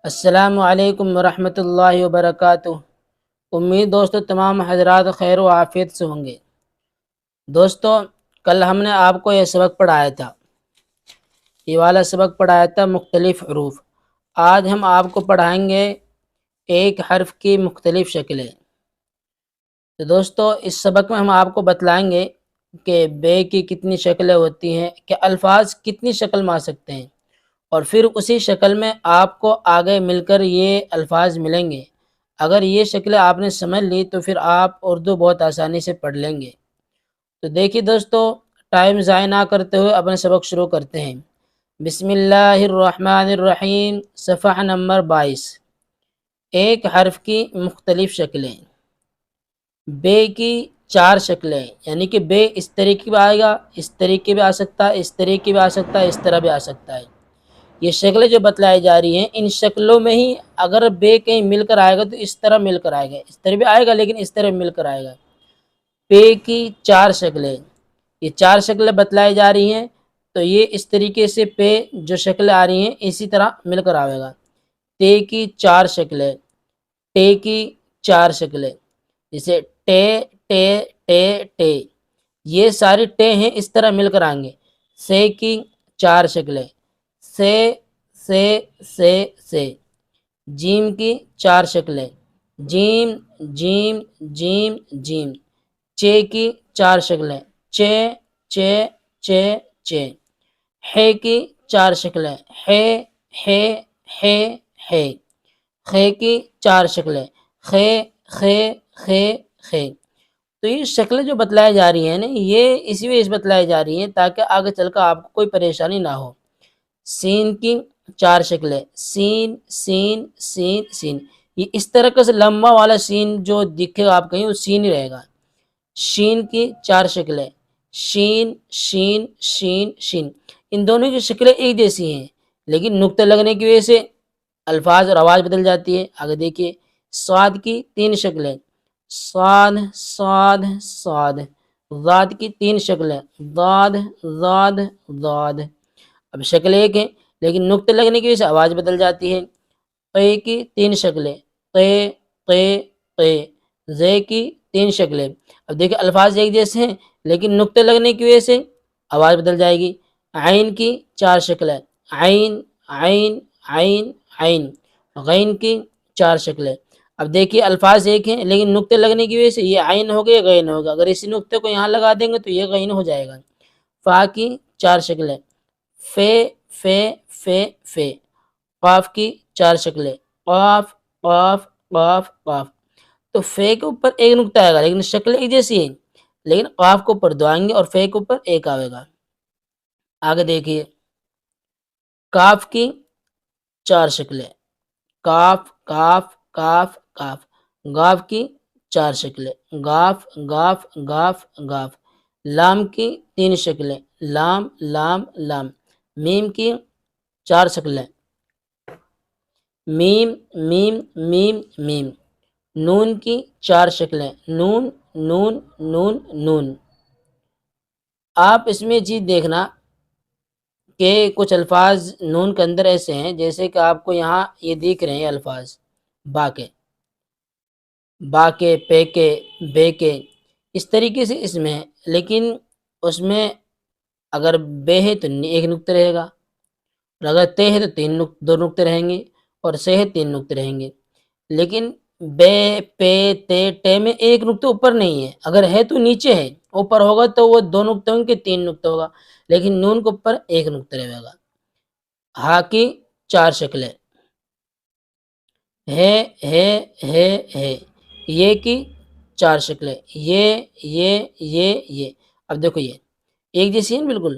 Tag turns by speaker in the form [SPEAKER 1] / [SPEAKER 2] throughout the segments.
[SPEAKER 1] السلام علیکم ورحمۃ اللہ وبرکاتہ۔ امید دوستو تمام حضرات خیر و عافیت سے ہوں گے۔ دوستو کل ہم نے آپ کو یہ سبق پڑھایا تھا، یہ والا سبق پڑھایا تھا مختلف حروف۔ آج ہم آپ کو پڑھائیں گے ایک حرف کی مختلف شکلیں۔ تو دوستو اس سبق میں ہم آپ کو بتلائیں گے کہ بے کی کتنی شکلیں ہوتی ہیں، کہ الفاظ کتنی شکل میں آ سکتے ہیں، اور پھر اسی شکل میں آپ کو آگے مل کر یہ الفاظ ملیں گے۔ اگر یہ شکلیں آپ نے سمجھ لی تو پھر آپ اردو بہت آسانی سے پڑھ لیں گے۔ تو دیکھیے دوستو، ٹائم ضائع نہ کرتے ہوئے اپنے سبق شروع کرتے ہیں۔ بسم اللہ الرحمن الرحیم، صفحہ نمبر 22۔ ایک حرف کی مختلف شکلیں۔ بے کی 4 شکلیں، یعنی کہ بے اس طریقے بھی آئے گا، اس طریقے بھی آ سکتا ہے، اس طریقے بھی آ سکتا ہے، اس طرح بھی آ سکتا ہے۔ یہ شکلیں جو بتلائی جا رہی ہیں، ان شکلوں میں ہی اگر بے کہیں مل کر آئے گا تو اس طرح مل کر آئے گا، اس طرح بھی آئے گا لیکن اس طرح مل کر آئے گا۔ پے کی 4 شکلیں، یہ 4 شکلیں بتلائی جا رہی ہیں، تو یہ اس طریقے سے پے جو شکلیں آ رہی ہیں اسی طرح مل کر آئے گا۔ تے کی 4 شکلیں، ٹے کی 4 شکلیں، جیسے ٹے ٹے ٹے ٹے، یہ ساری ٹے ہیں، اس طرح مل کر آئیں گے۔ سے کی 4 شکلیں، سے سے سے سے۔ جیم کی 4 شکلیں، جیم جیم جیم جیم۔ چے کی 4 شکلیں، چے چے چے چے۔ ہے کی 4 شکلیں، ہے ہے ہے ہے۔ خے کی 4 شکلیں، خے خے خے خے۔ تو یہ شکلیں جو بتلائی جا رہی ہیں نا، یہ اسی وجہ سے بتلائی جا رہی ہیں تاکہ آگے چل کر آپ کو کوئی پریشانی نہ ہو۔ سین کی 4 شکلیں، سین سین سین سین۔ یہ اس طرح سے لمبا والا سین جو دکھے گا آپ کہیں، وہ سین ہی رہے گا۔ شین کی 4 شکلیں، شین شین شین شین۔ ان دونوں کی شکلیں ایک جیسی ہیں لیکن نقطہ لگنے کی وجہ سے الفاظ اور آواز بدل جاتی ہے۔ آگے دیکھیے، صاد کی 3 شکلیں، صاد صاد صاد۔ ضاد کی 3 شکلیں، ضاد ضاد ضاد۔ اب شکل ایک ہے لیکن نقطے لگنے کی وجہ سے آواز بدل جاتی ہے۔ قے کی 3 شکلیں، قے قے قے۔ زے کی 3 شکلیں۔ اب دیکھیں الفاظ ایک جیسے ہیں لیکن نقطے لگنے کی وجہ سے آواز بدل جائے گی۔ عین کی 4 شکلیں، عین عین عین عین۔ غین کی 4 شکلیں۔ اب دیکھیے الفاظ ایک ہیں لیکن نقطے لگنے کی وجہ سے یہ عین ہو گیا، غین ہوگا۔ اگر اسی نقطے کو یہاں لگا دیں گے تو یہ غین ہو جائے گا۔ فا کی 4 شکلیں، فے فے فے فے۔ قاف کی 4 شکلیں، قاف قاف قاف قاف۔ تو فے کے اوپر ایک نقطہ آئے گا لیکن شکل ایک جیسی ہے، لیکن قاف کے اوپر 2 آئیں گے اور فے کے اوپر 1 آئے گا۔ آگے دیکھیے، کاف کی 4 شکلیں، کاف کاف کاف کاف۔ گاف کی 4 شکلیں، گاف گاف گاف گاف۔ لام کی 3 شکلیں، لام لام لام۔ میم کی 4 شکلیں، میم میم میم میم۔ نون کی 4 شکلیں، نون نون نون نون۔ آپ اس میں چیز دیکھنا کہ کچھ الفاظ نون کے اندر ایسے ہیں، جیسے کہ آپ کو یہاں یہ دیکھ رہے ہیں الفاظ با کے، با کے، پے کے، بے کے، اس طریقے سے اس میں ہے، لیکن اس میں اگر بے ہے تو 1 نقطہ رہے گا، اور اگر تے ہے تو 2 نقطے رہیں گے، اور سے ہے 3 نقطے رہیں گے۔ لیکن بے پے تے ٹے میں 1 نقطہ اوپر نہیں ہے، اگر ہے تو نیچے ہے، اوپر ہوگا تو وہ 2 نقطے ہوں گے، 3 نقطہ ہوگا، لیکن نون کے اوپر 1 نقطہ رہے گا۔ ہا کی 4 شکلیں، ہے ہے ہے ہے۔ یہ کی 4 شکلیں، یہ۔ اب دیکھو یہ ایک جیسی ہیں بالکل،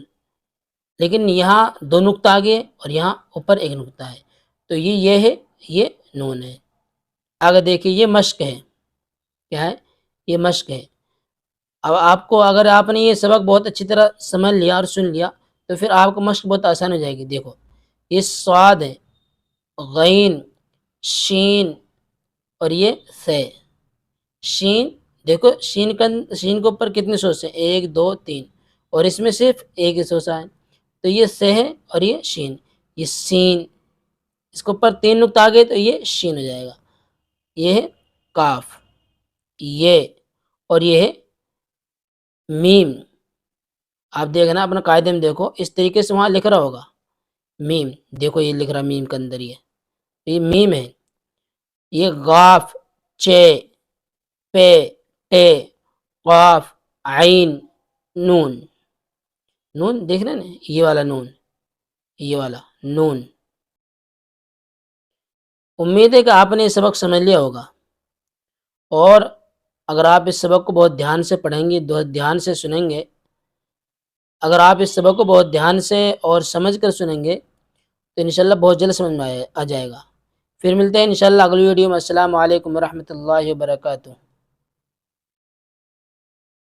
[SPEAKER 1] لیکن یہاں 2 نقطہ آگے اور یہاں اوپر 1 نقطہ ہے، تو یہ ہے، یہ نون ہے۔ آگے دیکھیے، یہ مشق ہے، کیا ہے؟ یہ مشق ہے۔ اب آپ کو اگر آپ نے یہ سبق بہت اچھی طرح سمجھ لیا اور سن لیا تو پھر آپ کو مشق بہت آسان ہو جائے گی۔ دیکھو، یہ صاد ہے، غین، شین اور یہ سے۔ شین، دیکھو شین کے اوپر کتنے سوسے ہیں؟ 1 2 3، اور اس میں صرف 1 ہی سوسا ہے، تو یہ سے ہے اور یہ شین۔ یہ سین، اس کے اوپر 3 نقطہ آ گئے تو یہ شین ہو جائے گا. یہ ہے کاف، یہ اور یہ ہے میم. آپ دیکھیں نا اپنا قاعدے میں دیکھو اس طریقے سے وہاں لکھ رہا ہوگا میم. دیکھو یہ لکھ رہا میم کے اندر یہ میم ہے. یہ غاف، چے، پے، ٹے، قاف، عین، نون. نون دیکھ رہے نا، یہ والا نون، یہ والا نون. امید ہے کہ آپ نے یہ سبق سمجھ لیا ہوگا، اور اگر آپ اس سبق کو بہت دھیان سے پڑھیں گے، بہت دھیان سے سنیں گے، اگر آپ اس سبق کو بہت دھیان سے اور سمجھ کر سنیں گے تو انشاءاللہ بہت جلد سمجھ میں آ جائے گا. پھر ملتے ہیں انشاءاللہ اگلی ویڈیو میں. السلام علیکم ورحمۃ اللہ وبرکاتہ.